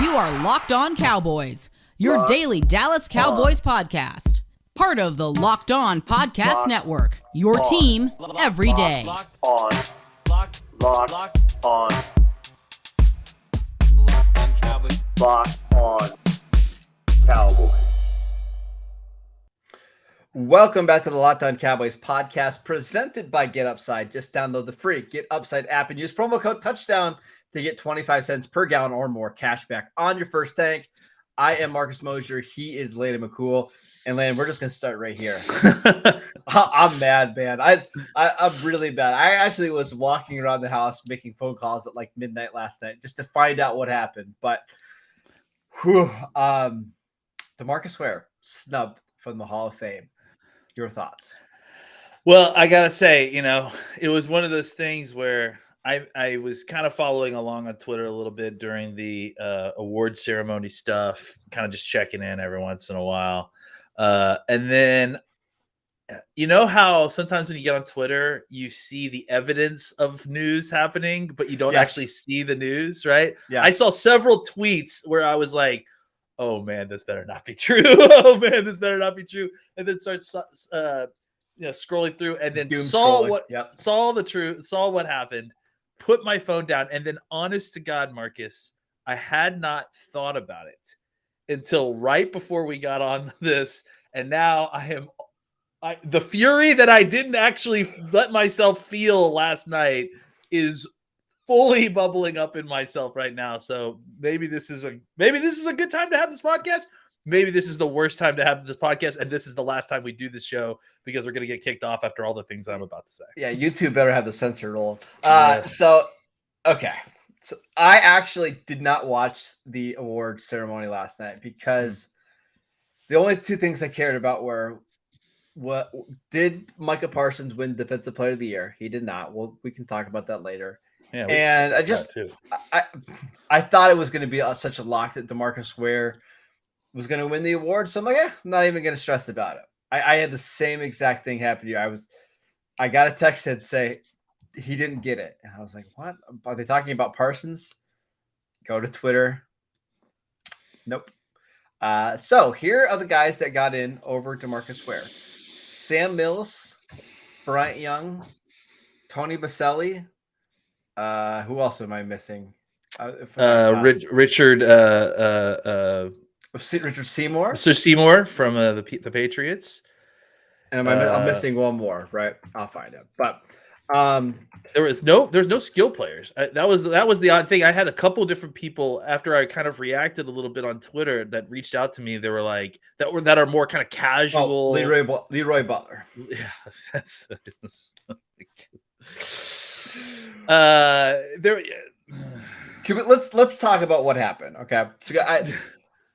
You are Locked On Cowboys, your daily Dallas Cowboys podcast. Part of the Locked On Podcast Network, your team every day. Locked on Cowboys. Locked on Cowboys. Welcome back to the Locked On Cowboys podcast presented by Get Upside. Just download the free Get Upside app and use promo code TOUCHDOWN to get 25 cents per gallon or more cash back on your first tank. I am Marcus Mosher. He is Landon McCool. And Landon, we're just going to start right here. I'm mad, man. I'm really bad. I actually was walking around the house making phone calls at like midnight last night just to find out what happened. But DeMarcus Ware, snubbed from the Hall of Fame. Your thoughts? Well, I got to say, it was one of those things where I was kind of following along on Twitter a little bit during the award ceremony stuff, kind of just checking in every once in a while. And then, you know how sometimes when you get on Twitter, you see the evidence of news happening, but you don't actually see the news, right? Yeah. I saw several tweets where I was like, oh man, this better not be true. Oh man, this better not be true. And then starts scrolling through and then saw what happened, put my phone down, and then honest to God, Marcus, I had not thought about it until right before we got on this. And now the fury that I didn't actually let myself feel last night is fully bubbling up in myself right now. So maybe this is a good time to have this podcast. Maybe this is the worst time to have this podcast, and this is the last time we do this show because we're going to get kicked off after all the things I'm about to say. Yeah, you two better have the censor roll. So I actually did not watch the award ceremony last night because the only two things I cared about were what did Micah Parsons win Defensive Player of the Year? He did not. Well, we can talk about that later. Yeah, and I thought it was going to be such a lock that DeMarcus Ware was going to win the award. So I'm like, I'm not even going to stress about it. I had the same exact thing happen to you. I got a text that say he didn't get it. And I was like, what? Are they talking about Parsons? Go to Twitter. Nope. So here are the guys that got in over DeMarcus Ware. Sam Mills, Bryant Young, Tony Baselli. Who else am I missing? Richard Seymour. Sir Seymour from the Patriots. And I'm missing one more, right? I'll find out. But there's no skill players. That was the odd thing. I had a couple different people after I kind of reacted a little bit on Twitter that reached out to me. They were like that are more kind of casual. Leroy Butler. Yeah, that's let's talk about what happened. Okay, so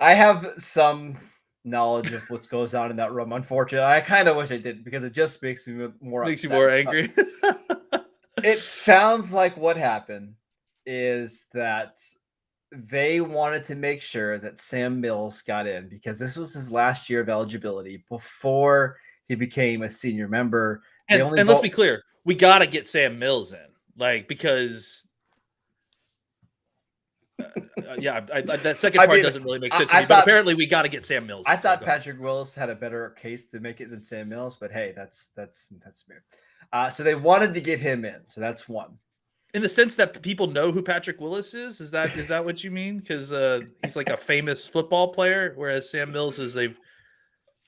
I have some knowledge of what goes on in that room. Unfortunately, I kind of wish I didn't because it just makes me more angry. It sounds like what happened is that they wanted to make sure that Sam Mills got in because this was his last year of eligibility before he became a senior member. And let's be clear, we got to get Sam Mills in, because that second part doesn't really make sense to me. But apparently, we got to get Sam Mills. I thought Patrick Willis had a better case to make it than Sam Mills, but hey, that's me. So they wanted to get him in. So that's one. In the sense that people know who Patrick Willis is that what you mean? Because he's like a famous football player, whereas Sam Mills is a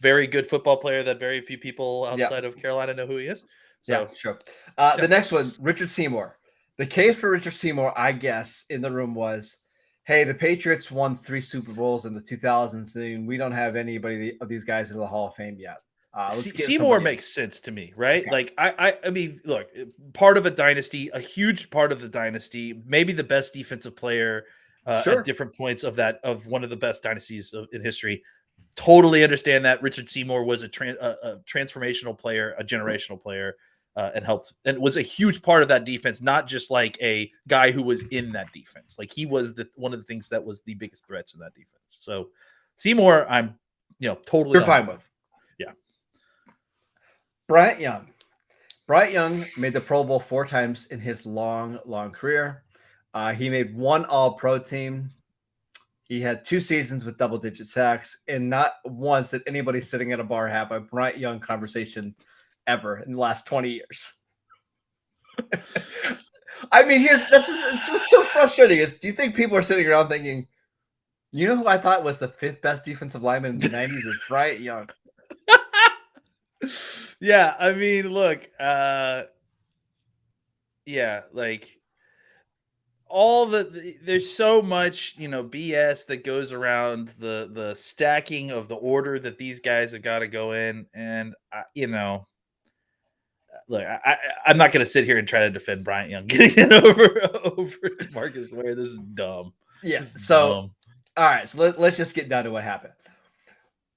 very good football player that very few people outside of Carolina know who he is. So, yeah, sure. The next one, Richard Seymour. The case for Richard Seymour, I guess, in the room was, hey, the Patriots won 3 Super Bowls in the 2000s, and we don't have anybody of these guys in the Hall of Fame yet. Seymour makes sense to me, right? Okay. I mean, look, part of a dynasty, a huge part of the dynasty, maybe the best defensive player at different points of one of the best dynasties in history. Totally understand that. Richard Seymour was a transformational player, a generational player. And helped and was a huge part of that defense, not just like a guy who was in that defense. Like he was one of the things that was the biggest threats in that defense. So Seymour, I'm totally you're fine with. Yeah. Bryant Young made the Pro Bowl 4 times in his long career. He made 1 All-Pro team. He had 2 seasons with double-digit sacks, and not once did anybody sitting at a bar have a Bryant Young conversation ever in the last 20 years. I mean, it's what's so frustrating is, do you think people are sitting around thinking, you know who I thought was the 5th best defensive lineman in the 90s is Bryant Young? Yeah, I mean, look, yeah, like there's so much, BS that goes around the stacking of the order that these guys have got to go in, and look, I'm not going to sit here and try to defend Bryant Young getting it over DeMarcus Ware. This is dumb. Yeah. This is So, dumb. all right. So let's just get down to what happened.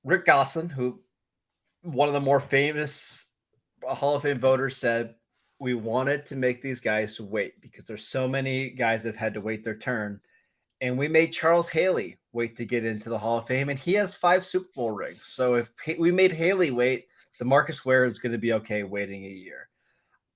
Rick Gosselin, who one of the more famous Hall of Fame voters, said we wanted to make these guys wait because there's so many guys that have had to wait their turn, and we made Charles Haley wait to get into the Hall of Fame, and he has 5 Super Bowl rings. So if we made Haley wait, DeMarcus Ware is going to be okay waiting a year.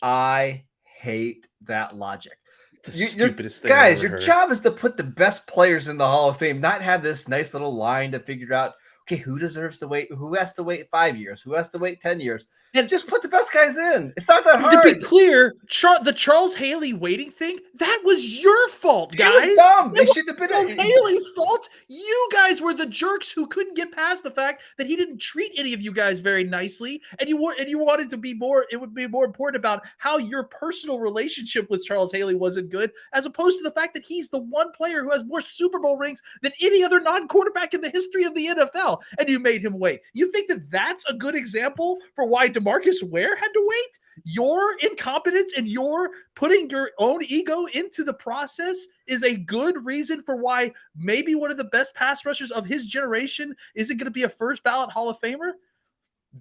I hate that logic. The stupidest thing. Guys, your job is to put the best players in the Hall of Fame, not have this nice little line to figure out, okay, who deserves to wait? Who has to wait 5 years? Who has to wait 10 years? And just put the best guys in. It's not that hard. To be clear, the Charles Haley waiting thing, that was your fault, guys. It was dumb. They should have been Charles Haley's fault. You guys were the jerks who couldn't get past the fact that he didn't treat any of you guys very nicely, and you wanted to be more. It would be more important about how your personal relationship with Charles Haley wasn't good, as opposed to the fact that he's the one player who has more Super Bowl rings than any other non-quarterback in the history of the NFL. And you made him wait. You think that that's a good example for why DeMarcus Ware had to wait? Your incompetence and your putting your own ego into the process is a good reason for why maybe one of the best pass rushers of his generation isn't going to be a first ballot Hall of Famer?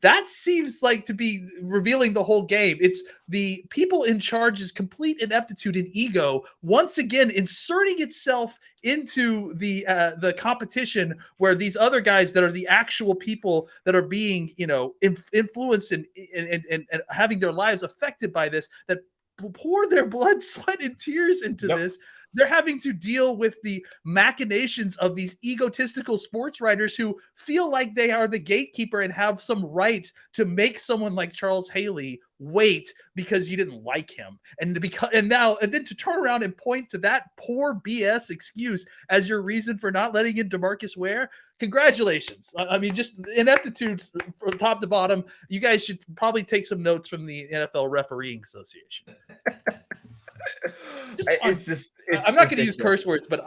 That seems like to be revealing the whole game. It's the people in charge's complete ineptitude and ego once again inserting itself into the competition, where these other guys that are the actual people that are being influenced and having their lives affected by this, that pour their blood, sweat, and tears into this. They're having to deal with the machinations of these egotistical sports writers who feel like they are the gatekeeper and have some right to make someone like Charles Haley wait because you didn't like him. And then to turn around and point to that poor BS excuse as your reason for not letting in DeMarcus Ware. Congratulations. I mean, just ineptitude from top to bottom. You guys should probably take some notes from the NFL Refereeing Association. I'm not going to use curse words, but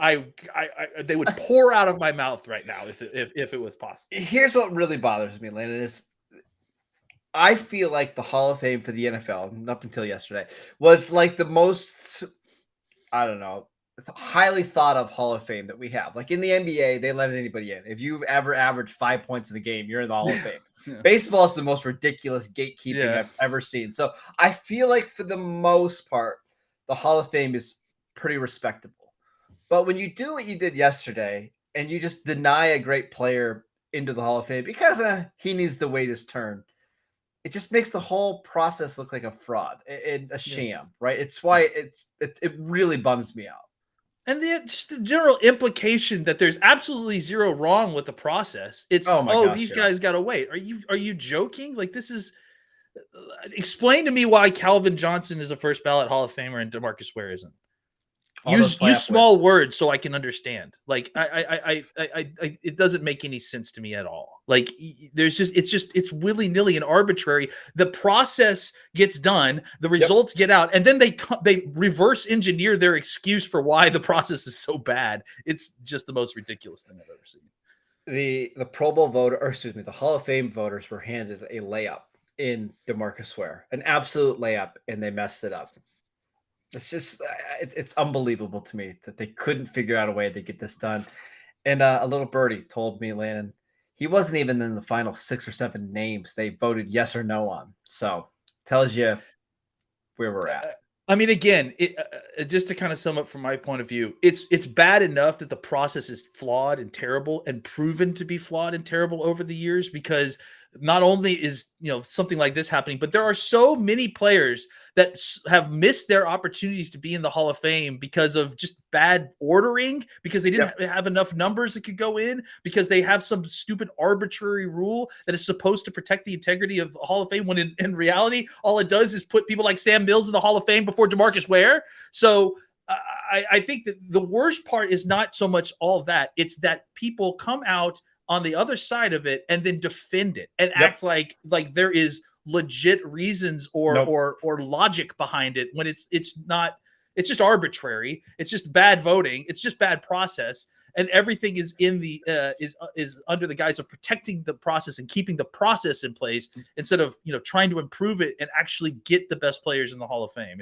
they would pour out of my mouth right now if it was possible. Here's what really bothers me, Landon, is I feel like the Hall of Fame for the NFL up until yesterday was like the most, I don't know, highly thought of Hall of Fame that we have. Like in the NBA, they let anybody in. If you've ever averaged 5 points in a game, you're in the Hall of Fame. Yeah. Baseball is the most ridiculous gatekeeping I've ever seen. So I feel like for the most part, the Hall of Fame is pretty respectable. But when you do what you did yesterday and you just deny a great player into the Hall of Fame because he needs to wait his turn, it just makes the whole process look like a fraud and a sham, right? It's why it really bums me out. And just the general implication that there's absolutely zero wrong with the process. It's these guys got to wait. Are you joking? Like, this is explain to me why Calvin Johnson is a first ballot Hall of Famer and DeMarcus Ware isn't. Use small words so I can understand. Like it doesn't make any sense to me at all. Like it's willy-nilly and arbitrary. The process gets done, the results get out, and then they reverse engineer their excuse for why the process is so bad. It's just the most ridiculous thing I've ever seen. The Pro Bowl the Hall of Fame voters were handed a layup in DeMarcus Ware, an absolute layup, and they messed it up. It's just, it's unbelievable to me that they couldn't figure out a way to get this done. And a little birdie told me, Landon, he wasn't even in the final 6 or 7 names they voted yes or no on. So tells you where we're at. I mean, again, just to kind of sum up from my point of view, it's bad enough that the process is flawed and terrible and proven to be flawed and terrible over the years, because not only is something like this happening, but there are so many players that have missed their opportunities to be in the Hall of Fame because of just bad ordering, because they didn't have enough numbers that could go in, because they have some stupid arbitrary rule that is supposed to protect the integrity of the Hall of Fame, when in reality, all it does is put people like Sam Mills in the Hall of Fame before DeMarcus Ware. So I think that the worst part is not so much all that. It's that people come out on the other side of it and then defend it and act like there is legit reasons or logic behind it, when it's not. It's just arbitrary. It's just bad voting. It's just bad process, and everything is in the is under the guise of protecting the process and keeping the process in place, instead of trying to improve it and actually get the best players in the Hall of Fame.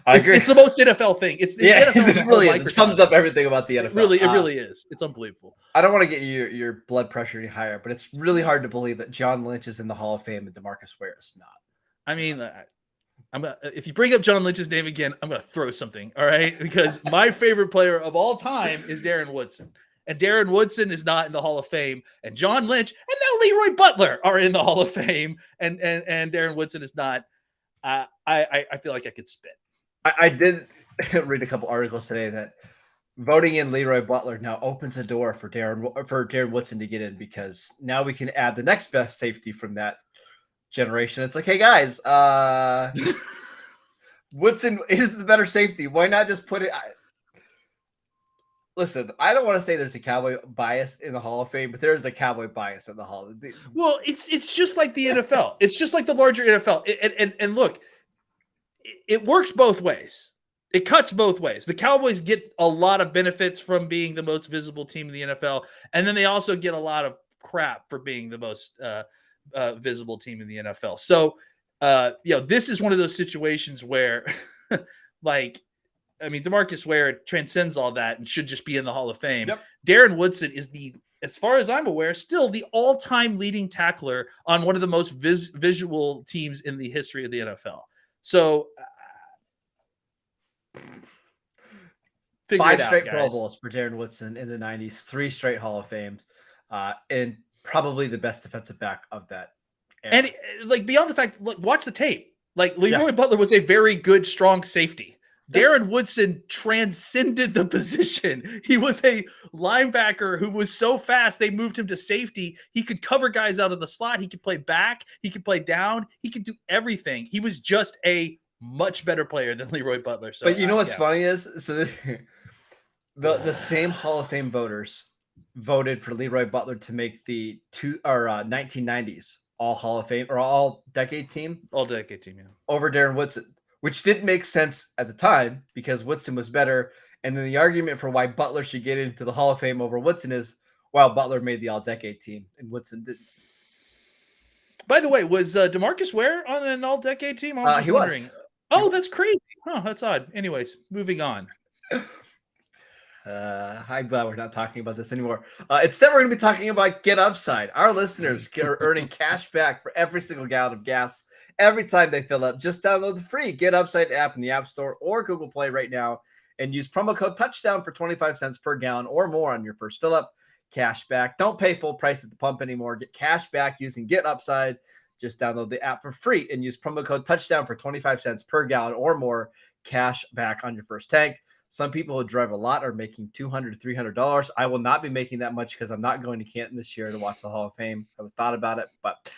I agree. It's the most NFL thing. It's the NFL. It really is. It sums up everything about the NFL. It really is. It's unbelievable. I don't want to get your blood pressure any higher, but it's really hard to believe that John Lynch is in the Hall of Fame and DeMarcus Ware is not. I mean, if you bring up John Lynch's name again, I'm gonna throw something. All right, because my favorite player of all time is Darren Woodson, and Darren Woodson is not in the Hall of Fame, and John Lynch and now Leroy Butler are in the Hall of Fame, and Darren Woodson is not. I feel like I could spit. I did read a couple articles today that voting in Leroy Butler now opens the door for Darren Woodson to get in, because now we can add the next best safety from that generation. It's like, hey guys, Woodson is the better safety. Why not just put it? Listen, I don't want to say there's a Cowboy bias in the Hall of Fame, but there is a Cowboy bias in the Hall. Well, it's just like the NFL. It's just like the larger NFL. And look. It works both ways. It cuts both ways. The Cowboys get a lot of benefits from being the most visible team in the NFL, and then they also get a lot of crap for being the most visible team in the NFL. So, this is one of those situations where, DeMarcus Ware transcends all that and should just be in the Hall of Fame. Yep. Darren Woodson is as far as I'm aware, still the all-time leading tackler on one of the most visual teams in the history of the NFL. So, 5 straight Pro Bowls for Darren Woodson in the 90s, 3 straight Hall of Fames, and probably the best defensive back of that era. And beyond the fact, watch the tape. Leroy Butler was a very good, strong safety. Darren Woodson transcended the position. He was a linebacker who was so fast, they moved him to safety. He could cover guys out of the slot. He could play back. He could play down. He could do everything. He was just a much better player than Leroy Butler. So, but what's funny is, so the same Hall of Fame voters voted for Leroy Butler to make the 1990s all Hall of Fame or all decade team. All decade team, yeah. Over Darren Woodson, which didn't make sense at the time because Woodson was better. And then the argument for why Butler should get into the Hall of Fame over Woodson is, well, Butler made the all-decade team and Woodson didn't. By the way, was DeMarcus Ware on an all-decade team? I was just wondering. Oh, that's crazy. Huh, that's odd. Anyways, moving on. I'm glad we're not talking about this anymore. Instead, we're going to be talking about Get Upside. Our listeners are earning cash back for every single gallon of gas every time they fill up. Just download the free Get Upside app in the App Store or Google Play right now and use promo code Touchdown for 25 cents per gallon or more on your first fill up. Cash back. Don't pay full price at the pump anymore. Get cash back using Get Upside. Just download the app for free and use promo code Touchdown for 25 cents per gallon or more. Cash back on your first tank. Some people who drive a lot are making $200 to $300. I will not be making that much because I'm not going to Canton this year to watch the Hall of Fame. I thought about it, but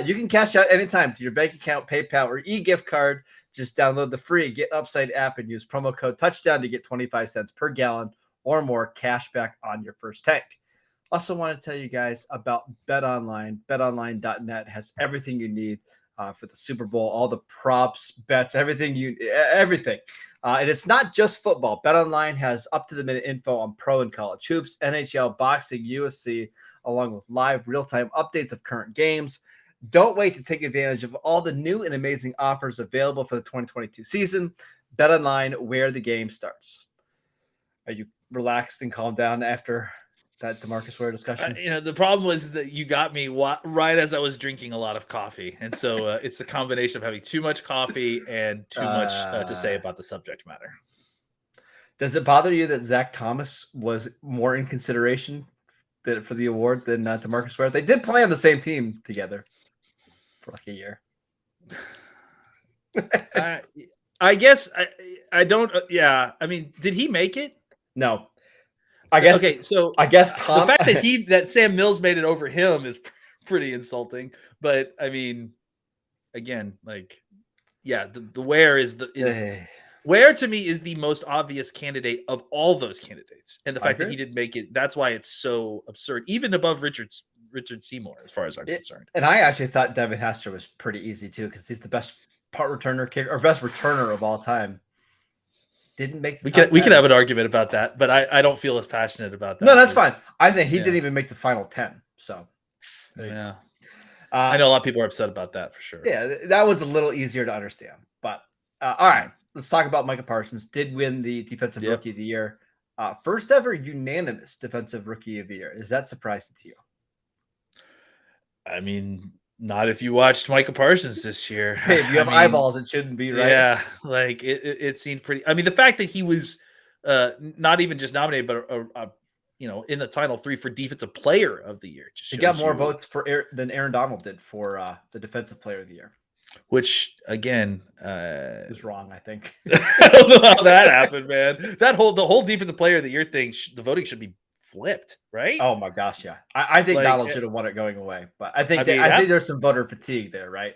you can cash out anytime to your bank account, PayPal, or e-gift card. Just download the free Get Upside app and use promo code Touchdown to get 25 cents per gallon or more cash back on your first tank. Also want to tell you guys about BetOnline. BetOnline.net has everything you need for the Super Bowl, all the props, bets, everything. And it's not just football. BetOnline has up-to-the-minute info on pro and college hoops, NHL, boxing, UFC, along with live real-time updates of current games. Don't wait to take advantage of all the new and amazing offers available for the 2022 season. BetOnline, where the game starts. Are you relaxed and calmed down after that DeMarcus Ware discussion? The problem was that you got me right as I was drinking a lot of coffee. And so it's the combination of having too much coffee and too much to say about the subject matter. Does it bother you that Zach Thomas was more in consideration for the award than DeMarcus Ware. They did play on the same team together for like a year. I guess I don't. Yeah, I mean, did he make it? No, I guess. Okay, so I guess Tom. The fact that Sam Mills made it over him is pretty insulting. But I mean, again, like, yeah, the Ware is Ware to me is the most obvious candidate of all those candidates, and the fact that he didn't make it, that's why it's so absurd, even above Richard Seymour, as far as I'm concerned. And I actually thought Devin Hester was pretty easy too, because he's the best punt returner kicker or best returner of all time. Didn't make the we could have an argument about that, but I don't feel as passionate about that. No, that's fine. I think he didn't even make the final 10. So yeah, I know a lot of people are upset about that for sure. Yeah, that one's a little easier to understand. But all right, let's talk about Micah Parsons. Did win the Defensive Rookie of the Year. First ever unanimous Defensive Rookie of the Year. Is that surprising to you? I mean, not if you watched Micah Parsons this year. Hey, if you have eyeballs, it shouldn't be, right? Yeah, like it seemed pretty. I mean, the fact that he was not even just nominated, but in the final 3 for Defensive Player of the Year. He got more votes than Aaron Donald did for the Defensive Player of the Year. Which again is wrong, I think. I don't know how that happened, man. The whole Defensive Player of the Year thing, the voting should be flipped, right? Oh my gosh, yeah. I think Donald should have won it going away, but I think there's some voter fatigue there, right?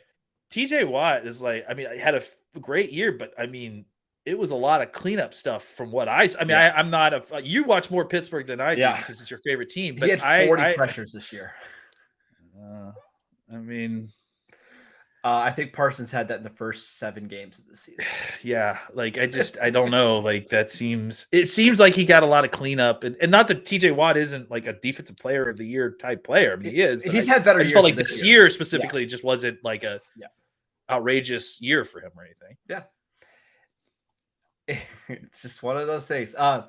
TJ Watt is like, I mean, I had a great year, but I mean, it was a lot of cleanup stuff from what I'm not you watch more Pittsburgh than I do because it's your favorite team. But he had 40 pressures this year. I mean, I think Parsons had that in the first 7 games of the season. Yeah, like I don't know. Like it seems like he got a lot of cleanup, and not that TJ Watt isn't like a Defensive Player of the Year type player. I mean, he is. But he's had better years. Felt like this year specifically just wasn't like a outrageous year for him or anything. Yeah, it's just one of those things. I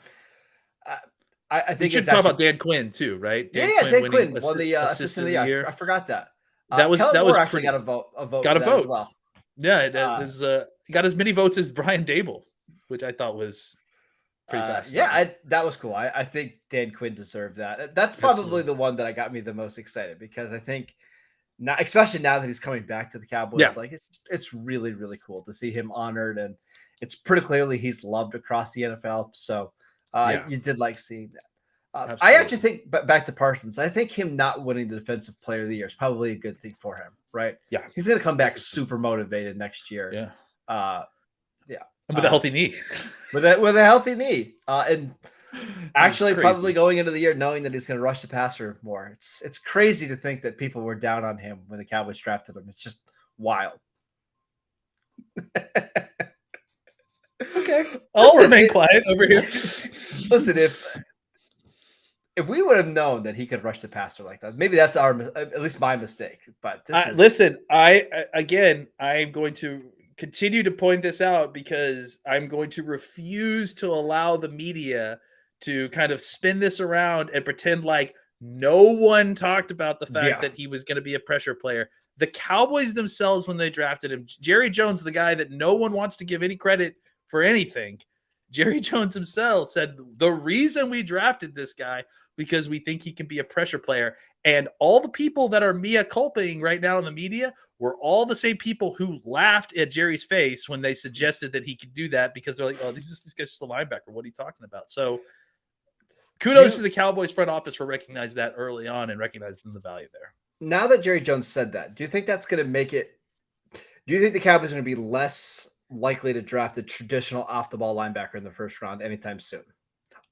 think you should talk about Dan Quinn too, right? Dan Quinn won the assistant of the year. I forgot that. That was actually got a vote. Got a vote as well. Yeah, it was got as many votes as Brian Dable, which I thought was pretty fast. Yeah, that was cool. I think Dan Quinn deserved that. That's probably the one that got me the most excited, because I think now, especially now that he's coming back to the Cowboys, like it's really, really cool to see him honored, and it's pretty clearly he's loved across the NFL. So you did like seeing that. I actually think, but back to Parsons, I think him not winning the Defensive Player of the Year is probably a good thing for him, right? Yeah. He's going to come back super motivated next year. Yeah. And with a healthy knee. With a healthy knee. And actually probably going into the year knowing that he's going to rush the passer more. It's crazy to think that people were down on him when the Cowboys drafted him. It's just wild. Okay. I'll remain quiet over here. Listen, if we would have known that he could rush the passer like that, maybe that's at least my mistake. But listen, I'm going to continue to point this out, because I'm going to refuse to allow the media to kind of spin this around and pretend like no one talked about the fact that he was going to be a pressure player. The Cowboys themselves, when they drafted him, Jerry Jones, the guy that no one wants to give any credit for anything, Jerry Jones himself said the reason we drafted this guy because we think he can be a pressure player. And all the people that are mea culpaing right now in the media were all the same people who laughed at Jerry's face when they suggested that he could do that, because they're like, oh, this guy's just a linebacker. What are you talking about? So kudos to the Cowboys front office for recognizing that early on and recognizing the value there. Now that Jerry Jones said that, do you think that's going to make it? Do you think the Cowboys are going to be less likely to draft a traditional off-the-ball linebacker in the first round anytime soon?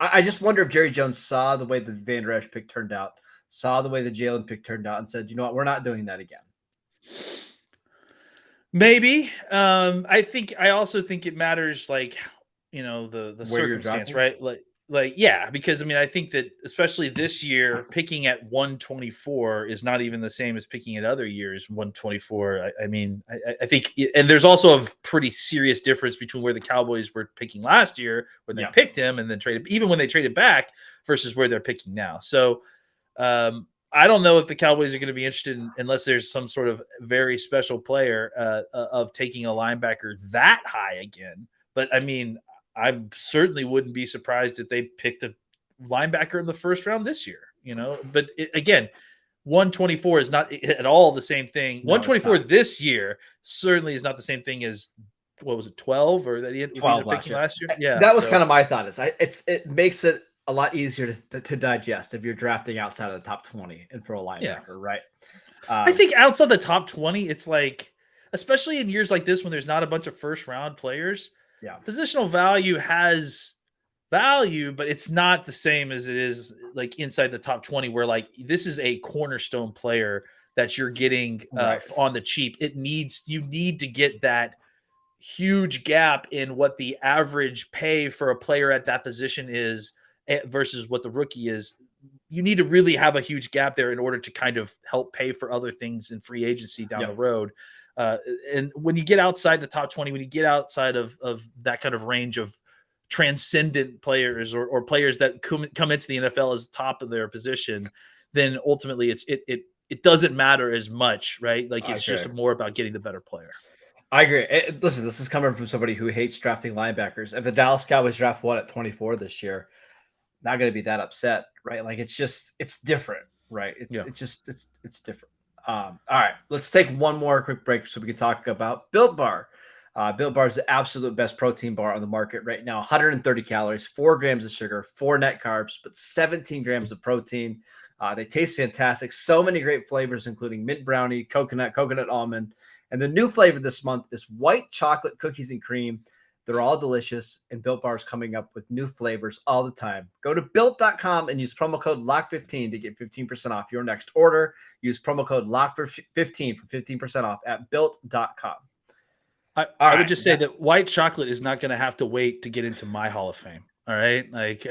I just wonder if Jerry Jones saw the way the Van Der Esch pick turned out, saw the way the Jalen pick turned out, and said, you know what, we're not doing that again. Maybe. I also think it matters, like, the circumstance, right? Because I think that especially this year, picking at 124 is not even the same as picking at other years 124. I think, and there's also a pretty serious difference between where the Cowboys were picking last year, when they picked him and then traded, even when they traded back, versus where they're picking now. So I don't know if the Cowboys are going to be interested unless there's some sort of very special player of taking a linebacker that high again. But I certainly wouldn't be surprised if they picked a linebacker in the first round this year. but again, 124 is not at all the same thing. No, 124 this year certainly is not the same thing as, what was it, 12 or that he had 12 last year? Yeah, that was kind of my thought. It makes it a lot easier to digest if you're drafting outside of the top 20 and for a linebacker, right? I think outside the top 20, it's like, especially in years like this when there's not a bunch of first round players, positional value has value, but it's not the same as it is like inside the top 20, where like this is a cornerstone player that you're getting on the cheap. You need to get that huge gap in what the average pay for a player at that position is versus what the rookie is. You need to really have a huge gap there in order to kind of help pay for other things in free agency down the road. And when you get outside the top 20, when you get outside of that kind of range of transcendent players or players that come into the NFL as top of their position, then ultimately it doesn't matter as much, right? Like it's just more about getting the better player. I agree. Listen, this is coming from somebody who hates drafting linebackers. If the Dallas Cowboys draft one at 24 this year, not going to be that upset, right? Like it's different, right? It's different. All right, let's take one more quick break so we can talk about Built Bar. Built Bar is the absolute best protein bar on the market right now. 130 calories, 4 grams of sugar, 4 net carbs, but 17 grams of protein. They taste fantastic. So many great flavors, including mint brownie, coconut almond. And the new flavor this month is white chocolate cookies and cream. They're all delicious, and Built Bar is coming up with new flavors all the time. Go to Built.com and use promo code LOCK15 to get 15% off your next order. Use promo code LOCK15 for 15% off at Built.com. I would just say that white chocolate is not going to have to wait to get into my Hall of Fame. All right, like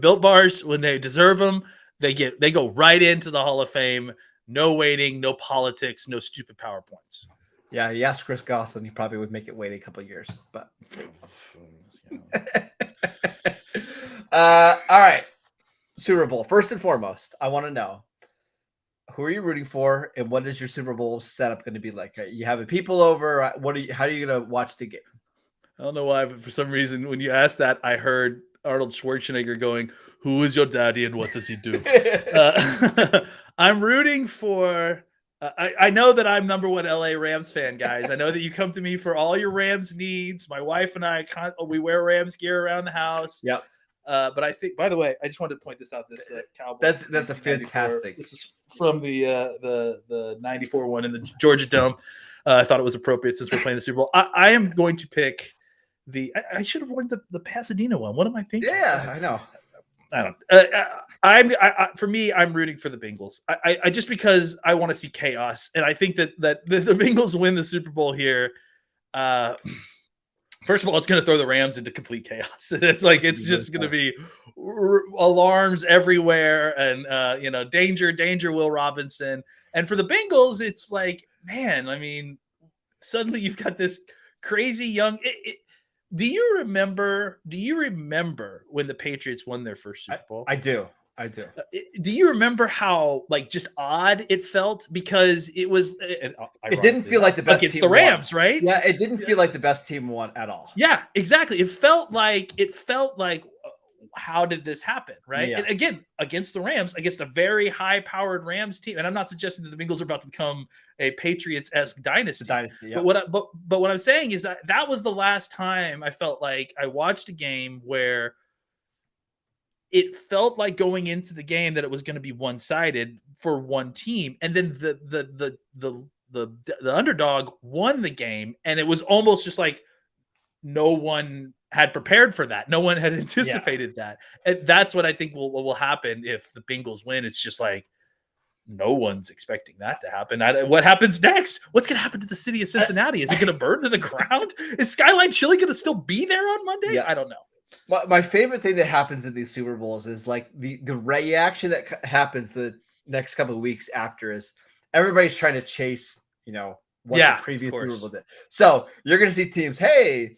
Built Bars, when they deserve them, they go right into the Hall of Fame. No waiting, no politics, no stupid PowerPoints. Yeah, you asked Chris Goslin, he probably would make it wait a couple of years. But all right, Super Bowl. First and foremost, I want to know, who are you rooting for, and what is your Super Bowl setup going to be like? You having people over? How are you going to watch the game? I don't know why, but for some reason, when you asked that, I heard Arnold Schwarzenegger going, "Who is your daddy and what does he do?" I'm rooting for. I know that I'm number one LA Rams fan, guys. I know that you come to me for all your Rams needs. My wife and I, we wear Rams gear around the house. Yep. But I think, by the way, I just wanted to point this out. This Cowboys. That's a fantastic. This is from the 94 one in the Georgia Dome. I thought it was appropriate since we're playing the Super Bowl. I am going to pick I should have worn the Pasadena one. What am I thinking? Yeah, I know. I don't. For me, I'm rooting for the Bengals. I just because I want to see chaos, and I think that the Bengals win the Super Bowl here. First of all, it's going to throw the Rams into complete chaos. It's just going to be alarms everywhere, and danger, Will Robinson. And for the Bengals, it's like, man, I mean, suddenly you've got this crazy young. Do you remember when the Patriots won their first Super Bowl? I do. Do you remember how just odd it felt? Because it was it didn't feel like the best against team the Rams, won. right? Yeah, it didn't feel like the best team won at all. Yeah, exactly. It felt like how did this happen, right? Yeah. And again, against the Rams, against a very high-powered Rams team. And I'm not suggesting that the Bengals are about to become a Patriots-esque dynasty. Yeah. But what I'm saying is that was the last time I felt like I watched a game where it felt like going into the game that it was going to be one-sided for one team, and then the underdog won the game, and it was almost just like no one had prepared for that. No one had anticipated that. And that's what I think will happen if the Bengals win. It's just like no one's expecting that to happen. What happens next? What's going to happen to the city of Cincinnati? Is it going to burn to the ground? Is Skyline Chili going to still be there on Monday? Yeah. I don't know. My favorite thing that happens in these Super Bowls is like the reaction that happens the next couple of weeks after is everybody's trying to chase, what the previous Super Bowl did. So you're going to see teams, hey,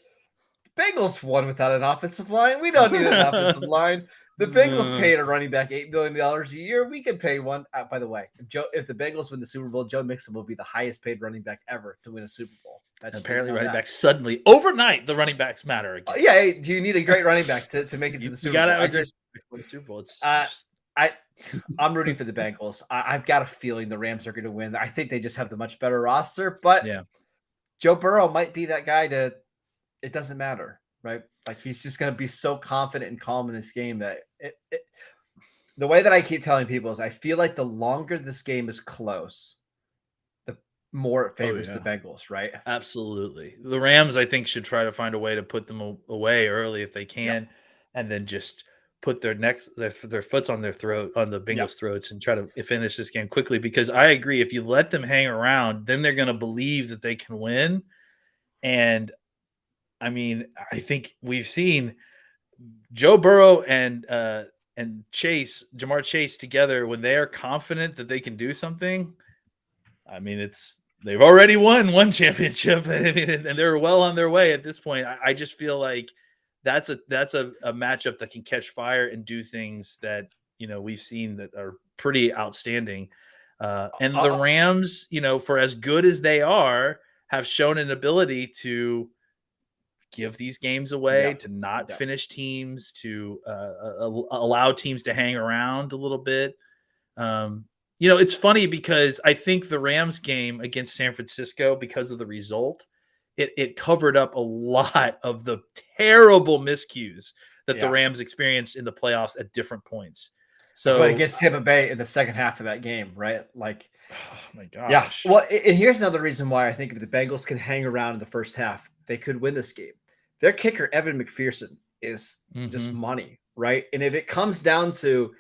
the Bengals won without an offensive line. We don't need an offensive line. The Bengals paid a running back $8 million a year. We can pay one. By the way, if the Bengals win the Super Bowl, Joe Mixon will be the highest paid running back ever to win a Super Bowl. Apparently, running backs suddenly overnight, the running backs matter again. Yeah, do you need a great running back to make it to the Super Bowl? You got to Super Bowl. I'm rooting for the Bengals. I've got a feeling the Rams are going to win. I think they just have the much better roster, but Yeah. Joe Burrow might be that guy it doesn't matter, right? Like he's just going to be so confident and calm in this game that the way that I keep telling people is I feel like the longer this game is close, the more it favors the Bengals, right? Absolutely. The Rams, I think, should try to find a way to put them away early if they can, and then just put their foots on their throat, on the Bengals' throats, and try to finish this game quickly. Because I agree, if you let them hang around, then they're going to believe that they can win. And I mean, I think we've seen Joe Burrow and Jamar Chase together when they are confident that they can do something. I mean, they've already won one championship, I mean, and they're well on their way at this point. I just feel like that's a matchup that can catch fire and do things that we've seen that are pretty outstanding. And the Rams, for as good as they are, have shown an ability to give these games away, to not finish teams, to allow teams to hang around a little bit. It's funny because I think the Rams game against San Francisco, because of the result, it covered up a lot of the terrible miscues that the Rams experienced in the playoffs at different points. So against Tampa Bay in the second half of that game, right? Like, oh my gosh. Yeah. Well, and here's another reason why I think if the Bengals can hang around in the first half, they could win this game. Their kicker, Evan McPherson, is just money, right? And if it comes down to,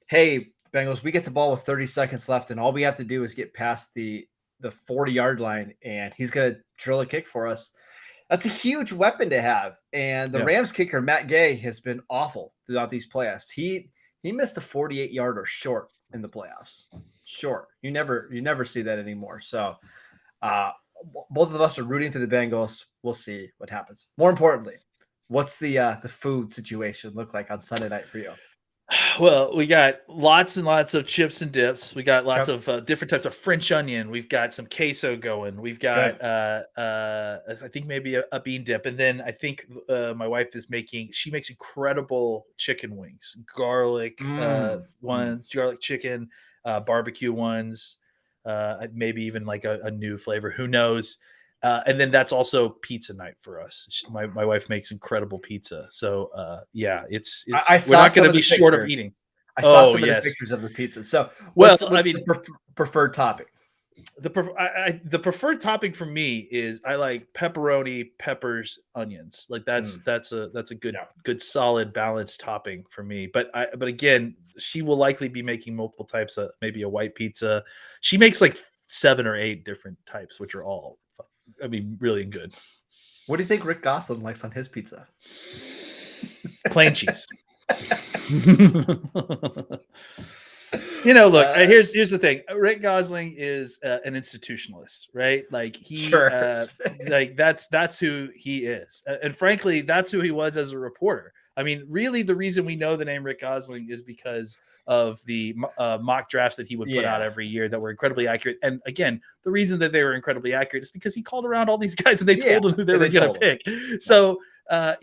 hey, Bengals, we get the ball with 30 seconds left, and all we have to do is get past the 40-yard line, and he's going to drill a kick for us. That's a huge weapon to have. And the Rams kicker, Matt Gay, has been awful throughout these playoffs. He missed a 48-yarder short in the playoffs. Short. You never see that anymore. So both of us are rooting for the Bengals. We'll see what happens. More importantly, what's the food situation look like on Sunday night for you? Well, we got lots and lots of chips and dips. We got lots of different types of French onion. We've got some queso going. We've got, I think maybe a bean dip. And then I think my wife she makes incredible chicken wings, garlic ones, garlic chicken, barbecue ones, maybe even like a new flavor. Who knows? And then that's also pizza night for us. My wife makes incredible pizza. So it's we're not going to be short of eating. I saw some of the pictures of the pizza. So what's the preferred topping? The preferred topping for me is I like pepperoni, peppers, onions. Like that's a good solid balanced topping for me. But again, she will likely be making multiple types of maybe a white pizza. She makes like 7 or 8 different types, which are all really good. What do you think Rick Gosselin likes on his pizza? Plain cheese. Look, here's the thing. Rick Gosling is an institutionalist, right? Like like that's who he is. And frankly, that's who he was as a reporter. I mean, really the reason we know the name Rick Gosling is because of the mock drafts that he would put out every year that were incredibly accurate. And again, the reason that they were incredibly accurate is because he called around all these guys and they told him who they were going to pick. So, I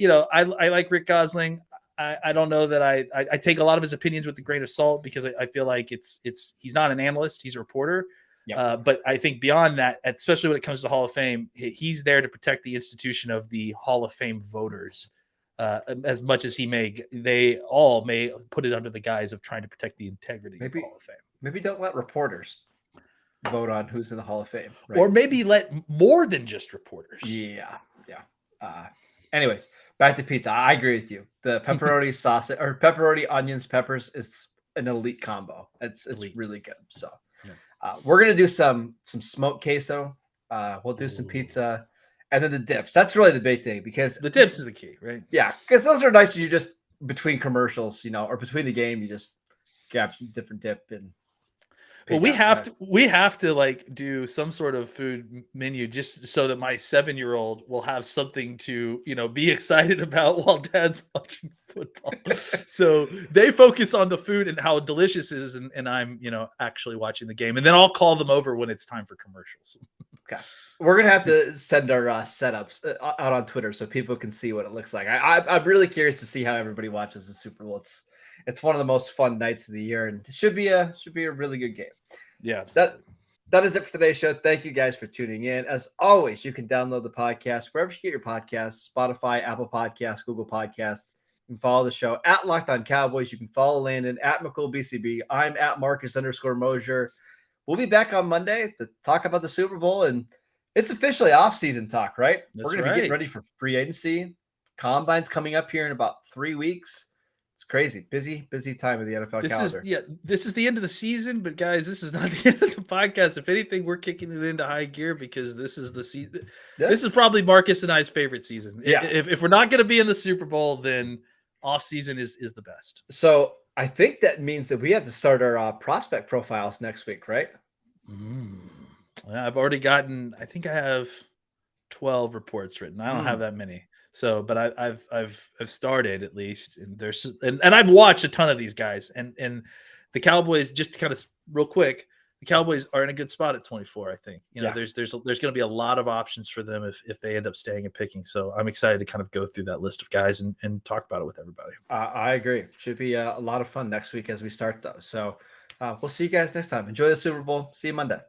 like Rick Gosling. I don't know that I take a lot of his opinions with a grain of salt because I feel like he's not an analyst, he's a reporter. But I think beyond that, especially when it comes to Hall of Fame, he's there to protect the institution of the Hall of Fame voters. As much as they all may put it under the guise of trying to protect the integrity of the Hall of Fame. Maybe don't let reporters vote on who's in the Hall of Fame. Right? Or maybe let more than just reporters. Yeah. Anyways, back to pizza. I agree with you. The pepperoni sausage or pepperoni, onions, peppers is an elite combo. It's really good. So we're going to do some smoked queso. We'll do some pizza. And then the dips. That's really the big thing because the dips is the key, right? Yeah, because those are nice. You just between commercials, or between the game, you just grab some different dip and. Well, we have to like do some sort of food menu just so that my 7-year-old will have something to be excited about while Dad's watching football. So they focus on the food and how delicious it is, and I'm actually watching the game, and then I'll call them over when it's time for commercials. Okay. We're going to have to send our setups out on Twitter so people can see what it looks like. I'm really curious to see how everybody watches the Super Bowl. it's one of the most fun nights of the year, and it should be a really good game. Yeah, absolutely. That is it for today's show. Thank you guys for tuning in. As always, you can download the podcast wherever you get your podcasts: Spotify, Apple Podcasts, Google Podcasts. You can follow the show at Locked On Cowboys. You can follow Landon at McCool BCB. I'm at Marcus_Mosher. We'll be back on Monday to talk about the Super Bowl, and it's officially off-season talk, right? That's We're going to be getting ready for free agency. Combine's coming up here in about 3 weeks. It's crazy. Busy time of the NFL calendar. This is the end of the season, but guys, this is not the end of the podcast. If anything, we're kicking it into high gear because this is the season. Yeah. This is probably Marcus and I's favorite season. Yeah. If we're not going to be in the Super Bowl, then off season is the best. So I think that means that we have to start our prospect profiles next week, right? I've already gotten. I think I have 12 reports written. I don't have that many. So, but I've started at least, and I've watched a ton of these guys, and the Cowboys, just to kind of real quick, the Cowboys are in a good spot at 24. I think there's going to be a lot of options for them if they end up staying and picking. So I'm excited to kind of go through that list of guys and talk about it with everybody. I agree. Should be a lot of fun next week as we start though. So we'll see you guys next time. Enjoy the Super Bowl. See you Monday.